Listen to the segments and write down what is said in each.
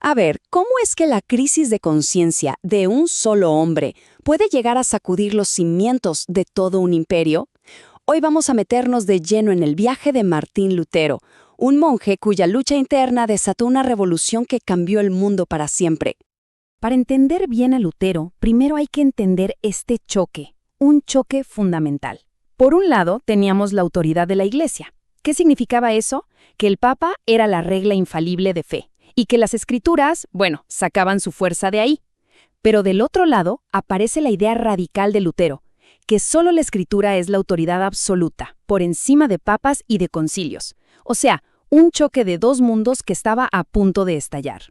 A ver, ¿cómo es que la crisis de conciencia de un solo hombre puede llegar a sacudir los cimientos de todo un imperio? Hoy vamos a meternos de lleno en el viaje de Martín Lutero, un monje cuya lucha interna desató una revolución que cambió el mundo para siempre. Para entender bien a Lutero, primero hay que entender este choque, un choque fundamental. Por un lado, teníamos la autoridad de la Iglesia. ¿Qué significaba eso? Que el Papa era la regla infalible de fe, y que las Escrituras, sacaban su fuerza de ahí. Pero del otro lado, aparece la idea radical de Lutero, que solo la Escritura es la autoridad absoluta, por encima de papas y de concilios. O sea, un choque de dos mundos que estaba a punto de estallar.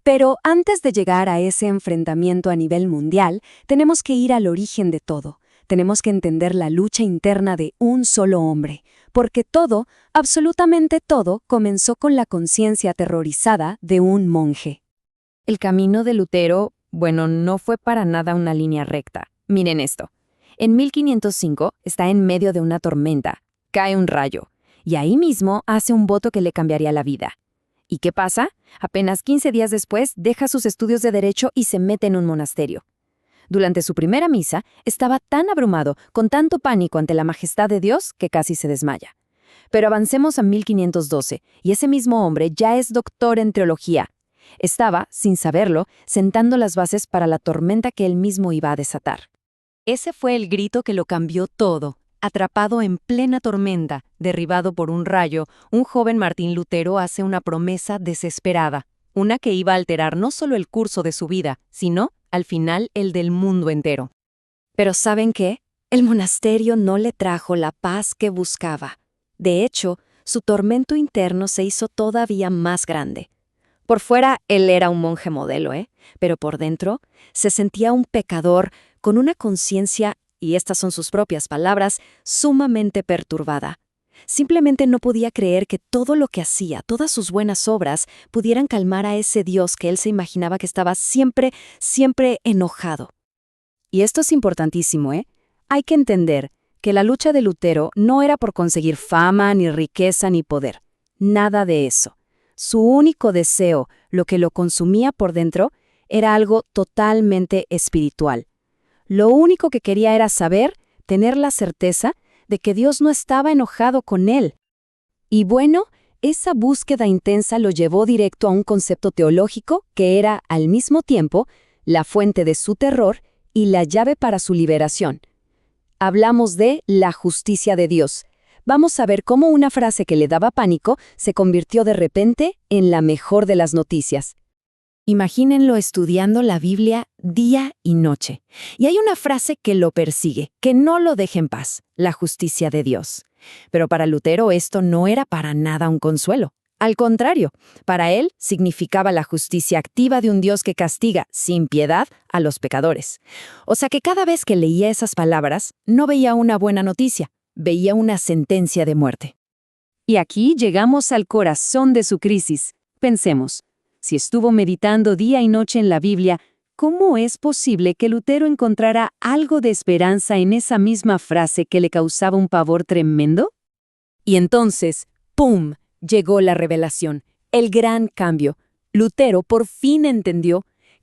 Pero antes de llegar a ese enfrentamiento a nivel mundial, tenemos que ir al origen de todo. Tenemos que entender la lucha interna de un solo hombre, porque todo, absolutamente todo, comenzó con la conciencia aterrorizada de un monje. El camino de Lutero, no fue para nada una línea recta. Miren esto. En 1505 está en medio de una tormenta, cae un rayo, y ahí mismo hace un voto que le cambiaría la vida. ¿Y qué pasa? Apenas 15 días después deja sus estudios de derecho y se mete en un monasterio. Durante su primera misa, estaba tan abrumado, con tanto pánico ante la majestad de Dios, que casi se desmaya. Pero avancemos a 1512, y ese mismo hombre ya es doctor en teología. Estaba, sin saberlo, sentando las bases para la tormenta que él mismo iba a desatar. Ese fue el grito que lo cambió todo. Atrapado en plena tormenta, derribado por un rayo, un joven Martín Lutero hace una promesa desesperada, una que iba a alterar no solo el curso de su vida, sino, al final, el del mundo entero. Pero ¿saben qué? El monasterio no le trajo la paz que buscaba. De hecho, su tormento interno se hizo todavía más grande. Por fuera, él era un monje modelo, pero por dentro se sentía un pecador con una conciencia, y estas son sus propias palabras, sumamente perturbada. Simplemente no podía creer que todo lo que hacía, todas sus buenas obras, pudieran calmar a ese Dios que él se imaginaba que estaba siempre, siempre enojado. Y esto es importantísimo, Hay que entender que la lucha de Lutero no era por conseguir fama, ni riqueza, ni poder. Nada de eso. Su único deseo, lo que lo consumía por dentro, era algo totalmente espiritual. Lo único que quería era saber, tener la certeza de que Dios no estaba enojado con él. Y esa búsqueda intensa lo llevó directo a un concepto teológico que era, al mismo tiempo, la fuente de su terror y la llave para su liberación. Hablamos de la justicia de Dios. Vamos a ver cómo una frase que le daba pánico se convirtió de repente en la mejor de las noticias. Imagínenlo estudiando la Biblia día y noche. Y hay una frase que lo persigue, que no lo deja en paz: la justicia de Dios. Pero para Lutero esto no era para nada un consuelo. Al contrario, para él significaba la justicia activa de un Dios que castiga, sin piedad, a los pecadores. O sea que cada vez que leía esas palabras, no veía una buena noticia, veía una sentencia de muerte. Y aquí llegamos al corazón de su crisis. Pensemos. Si estuvo meditando día y noche en la Biblia, ¿cómo es posible que Lutero encontrara algo de esperanza en esa misma frase que le causaba un pavor tremendo? Y entonces, ¡pum!, llegó la revelación, el gran cambio. Lutero por fin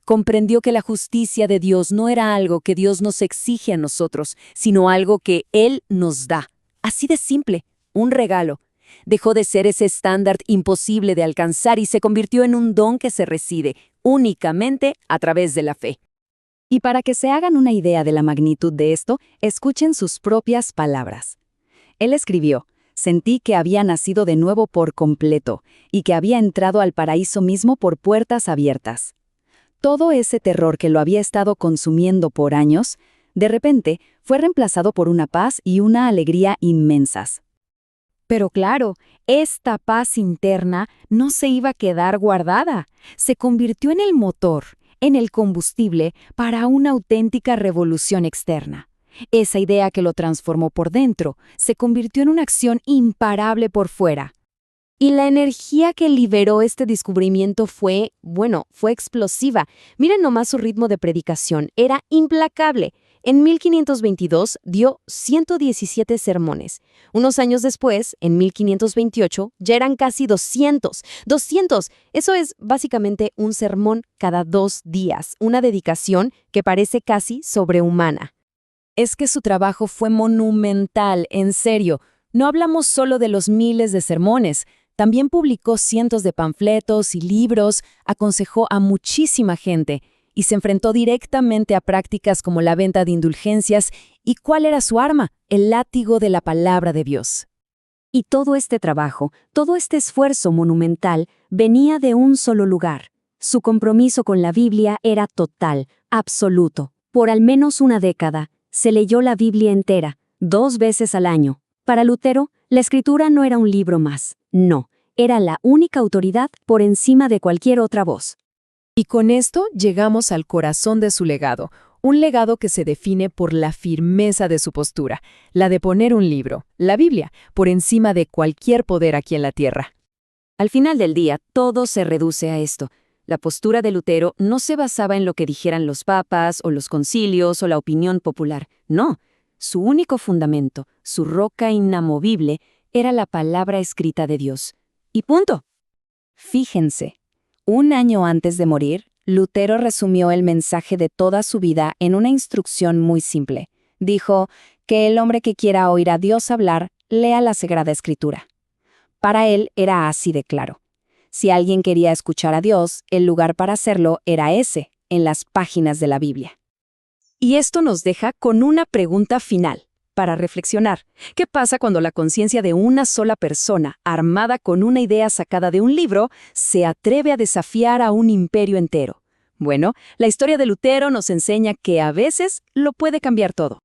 comprendió que la justicia de Dios no era algo que Dios nos exige a nosotros, sino algo que Él nos da. Así de simple, un regalo. Dejó de ser ese estándar imposible de alcanzar y se convirtió en un don que se recibe únicamente a través de la fe. Y para que se hagan una idea de la magnitud de esto, escuchen sus propias palabras. Él escribió: «Sentí que había nacido de nuevo por completo y que había entrado al paraíso mismo por puertas abiertas». Todo ese terror que lo había estado consumiendo por años, de repente fue reemplazado por una paz y una alegría inmensas. Pero claro, esta paz interna no se iba a quedar guardada. Se convirtió en el motor, en el combustible para una auténtica revolución externa. Esa idea que lo transformó por dentro se convirtió en una acción imparable por fuera. Y la energía que liberó este descubrimiento fue explosiva. Miren nomás su ritmo de predicación, era implacable. En 1522 dio 117 sermones. Unos años después, en 1528, ya eran casi 200. ¡200! Eso es básicamente un sermón cada 2 días, una dedicación que parece casi sobrehumana. Es que su trabajo fue monumental, en serio. No hablamos solo de los miles de sermones. También publicó cientos de panfletos y libros, aconsejó a muchísima gente y se enfrentó directamente a prácticas como la venta de indulgencias. ¿Y cuál era su arma? El látigo de la palabra de Dios. Y todo este trabajo, todo este esfuerzo monumental, venía de un solo lugar. Su compromiso con la Biblia era total, absoluto. Por al menos una década, se leyó la Biblia entera, 2 veces al año. Para Lutero, la Escritura no era un libro más. No, era la única autoridad por encima de cualquier otra voz. Y con esto llegamos al corazón de su legado, un legado que se define por la firmeza de su postura, la de poner un libro, la Biblia, por encima de cualquier poder aquí en la tierra. Al final del día, todo se reduce a esto. La postura de Lutero no se basaba en lo que dijeran los papas o los concilios o la opinión popular. No, su único fundamento, su roca inamovible, era la palabra escrita de Dios. Y punto. Fíjense, un año antes de morir, Lutero resumió el mensaje de toda su vida en una instrucción muy simple. Dijo que el hombre que quiera oír a Dios hablar, lea la Sagrada Escritura. Para él era así de claro. Si alguien quería escuchar a Dios, el lugar para hacerlo era ese, en las páginas de la Biblia. Y esto nos deja con una pregunta final, para reflexionar. ¿Qué pasa cuando la conciencia de una sola persona, armada con una idea sacada de un libro, se atreve a desafiar a un imperio entero? Bueno, la historia de Lutero nos enseña que a veces lo puede cambiar todo.